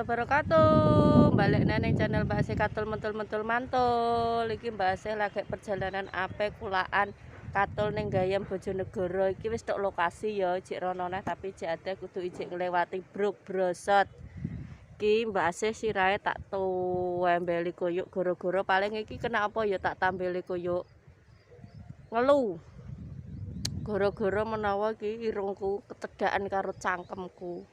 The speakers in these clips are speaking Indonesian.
wabarakatuh. Balik neng channel Mbak Ase Katul mentul mantul. Iki Mbak Ase lagi perjalanan ape kulaan Katul neng Gayam Bojonegoro. Iki wis tok lokasi ya, cik rono neh tapi cik ada kudu ijik nglewati Bruk Brosot. Iki Mbak Ase sirahe tak tuembeli koyok goro-goro paling iki kena apa ya tak tambeli koyok ngelu. Goro-goro menawa iki irungku ketedaan karo cangkemku.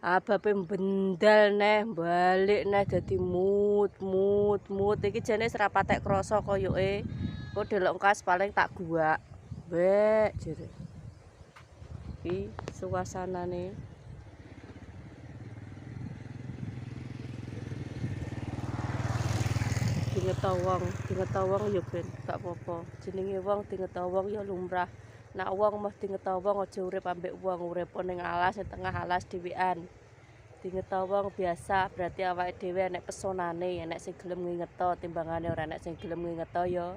Abape bendal neh balik neh dadi mut iki jane serapatek krasa koyoke kok delok kas paling tak guak bek jere iki suasanane dingetawang ya ben gak apa-apa jenenge wong dingetawang ya lumrah. Nak wong mah dingetawang aja urip ambek wong, urip ning alas tengah alas dhewean. Dingetawang biasa berarti awake dhewe enek pesonane, enek sing gelem ngingeto timbangane ora enek sing gelem ngingeto ya.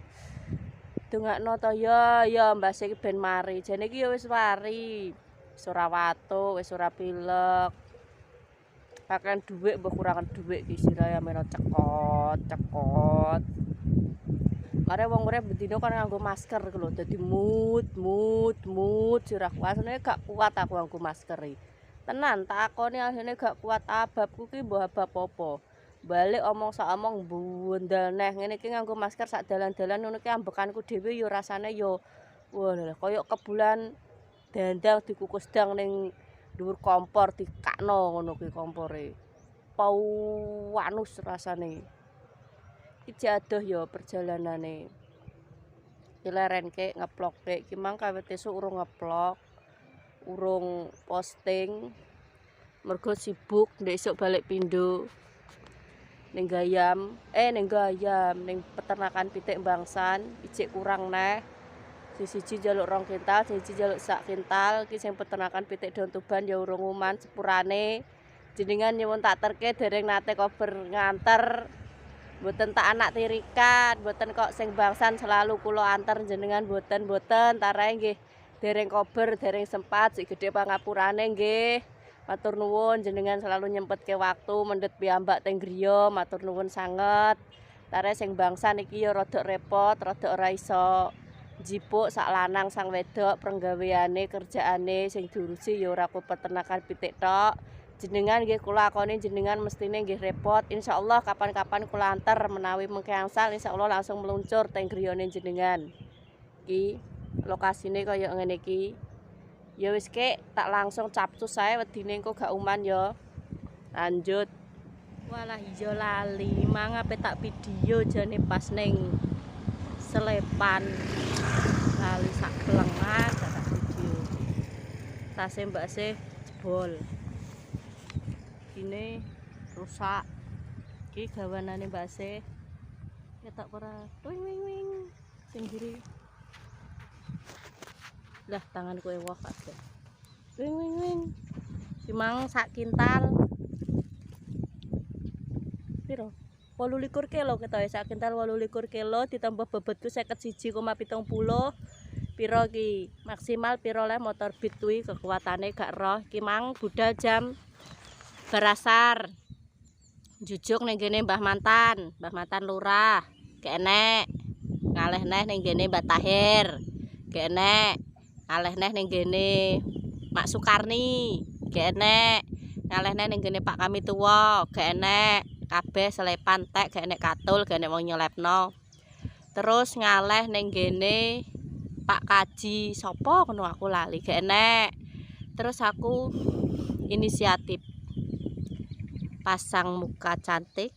Dongakno to ya Mbah iki ben mari. Jane iki ya wis wari. Wis ora watuk, wis ora pilek. Pakan dhuwit mbok kurangan dhuwit iki sirahe meno cekot. Mare wong urip bendino kan nganggo masker lho, dadi mut sirah asline gak kuat aku nganggo masker iki. Tenan tak akoni asline gak kuat ababku ki mbah abab apa. Balik omong sak omong bundel neh ngene iki nganggo masker sak dalan-dalan ngono ki ambekanku dhewe ya rasane ya wah koyo kebulan dandang dikukus dang ning dhuwur kompor dikakno ngono ki kompore. Pau wanus rasane. Iki adoh ya perjalanane. Dilerenke ngeplokke iki mang kawit esuk urung ngeplok, urung posting. Mergo sibuk ndek esuk balik pindho. Ning Gayam, ning peternakan pitik Bangsan, ijik kurang neh. Siji njaluk 2 kintal, siji njaluk 1 kintal. Iki sing peternakan pitik Daun Tuban ya urung uman sepurane. Jenengan nyuwun tak terke dereng nate kober nganter. Mboten tak anak tirikan, mboten kok sing Bangsan selalu kula anter jenengan mboten tarahe nggih dereng kober, dereng sempat sik gedhe pangapurane nggih. Matur nuwun jenengan selalu nyempetke waktu mendhet piyambak teng griya, matur nuwun sanget. Tarahe sing Bangsan iki ya rada repot, rada ora iso jipuk sak lanang sang wedok penggaweane kerjaane sing diurusi ya ora peternakan pitik tok. Jenengan nggih kula akoni jenengan mestine nggih repot. Insyaallah kapan-kapan kula anter menawi mengke angsal insyaallah langsung meluncur teng griyane jenengan. Iki lokasine kaya ngene iki. Ya wis kek tak langsung capcus sae wedine engko gak uman ya. Lanjut. Walah iya lali, mangape tak video jane pas ning Selepan. Lali sak kelengan tak video. Tase Mbak Ase jebol. Ini rusak. Iki gawanane Mbak Ase. Ketok ora wing sing ngiri. Lah tanganku ewah kabeh. Wing. Simang 1 kintal. Piro? 28 kilo ketoke 1 kintal 28 kilo ditambah bobotku 51,70. Piro ki? Maksimal piro le motor Beat kuwi kekuatane gak roh. Ki mang budal jam berasar jujuk ning gene Mbah Mantan Lurah kenek ngaleh neh ning gene Mbah Tahir kenek ngaleh neh ning gene Mak Sukarni kenek ngaleh neh ning gene Pak Kami Tuwa kenek kabeh Selepan tek kenek Katul kenek wong nyelepno terus ngaleh ning gene Pak Kaji sapa ngono aku lali kenek terus aku inisiatif pasang muka cantik,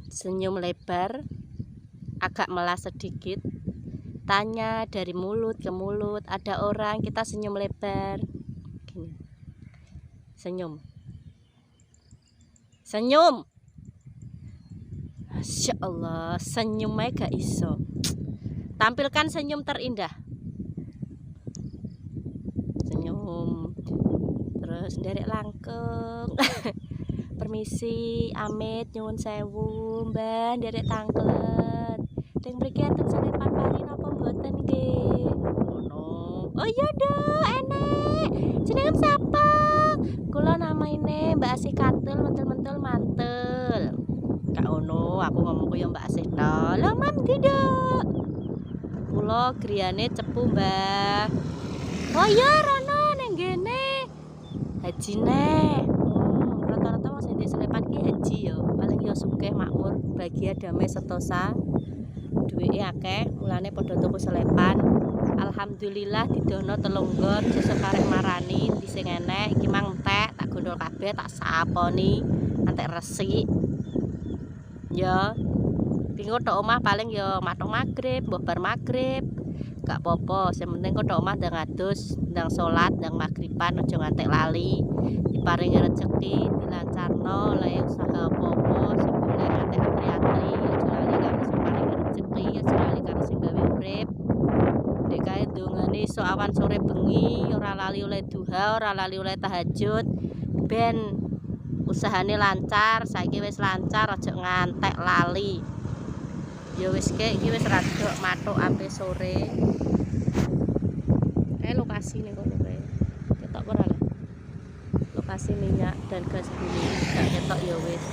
senyum lebar, agak melas sedikit, tanya dari mulut ke mulut, ada orang kita senyum lebar, gini, senyum, Masya Allah, senyumnya gak iso, tampilkan senyum terindah, senyum, terus derek langkung. Permisi, amit nyuwun sewu, Mbah, nderek tangklet. Teng mriki enten Selepan Pari napa mboten nggih? Ngono. Oh iya dah, enek. Jenengan sapa? Kula namine Mbak Asih katul mentul-mentul mantul. Kak ono aku ngomong kaya Mbak Asih to. Lah mam tidak. Kula griyane cepu, Mbah. Oh iya rono ning ngene. Hajine. Rata-rata wong sing diselepan ki haji ya. Paling ya sugih makmur, bahagia damai sentosa. Duwike akeh, mulane padha tuku selepan. Alhamdulillah didono telunggon sesuk karek marani di sing enek iki mang entek tak gondol kabeh tak saponi antek resik. Ya, pingo tok omah paling ya matok magrib, mbah bar magrib. Gak apa-apa, sing penting kok tok omah ndang adus, ndang salat, ndang magriban aja ngantek lali. Diparingi rezeki, dilancarno lae usaha apa-apa sing golek ngantek antri-antri, aja lali karo sing paringi rezeki, aja lali karo sing gawe urip. Nek kae dongane iso awan sore bengi, ora lali oleh duha, ora lali oleh tahajud. Ben usahane lancar, saiki wis lancar aja ngantek lali. Ya wis kek iki wis rada matuk ampe sore. Lokasi nih kono kae. Ketok ora lah. Lokasi minyak dan gas bumi gak ketok ya wis.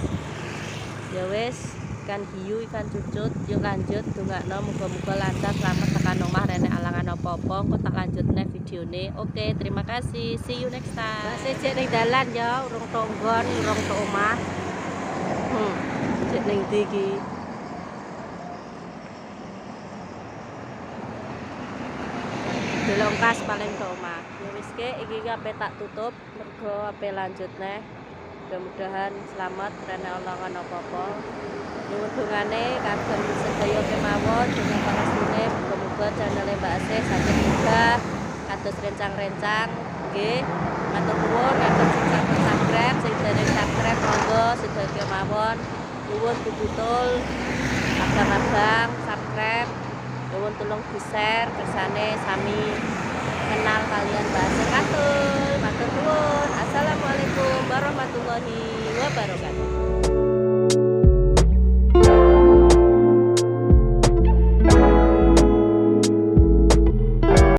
Ya wis, ikan hiu, ikan cucut, yuk lanjut dongakno muga-muga lancar selamat tekan omah rene alangan apa-apa. Engko tak lanjutne videone. Oke, terima kasih. See you next time. Masih cek ning dalan ya, urung tonggon, urung tok omah. Cek ning ndi iki? Delongkas paling ke omah. Ya wis ke iki ape tak tutup mergo ape lanjutne. Mudah-mudahan selamat rene alangan apa-apa. Nyuwun dongane kagem sedaya kemawon dengan panastune muga-muga channel Mbak Asih saged munggah kados rencang-rencang nggih. Matur nuwun ngatur sing subscribe, sing dereng subscribe monggo sedaya kemawon. Nuwun tutul abang-abang subscribe. Nuwun tulung di-share kersane sami kenal kalian Mbak Asih katul. Matur nuwun. Assalamualaikum warahmatullahi wabarakatuh.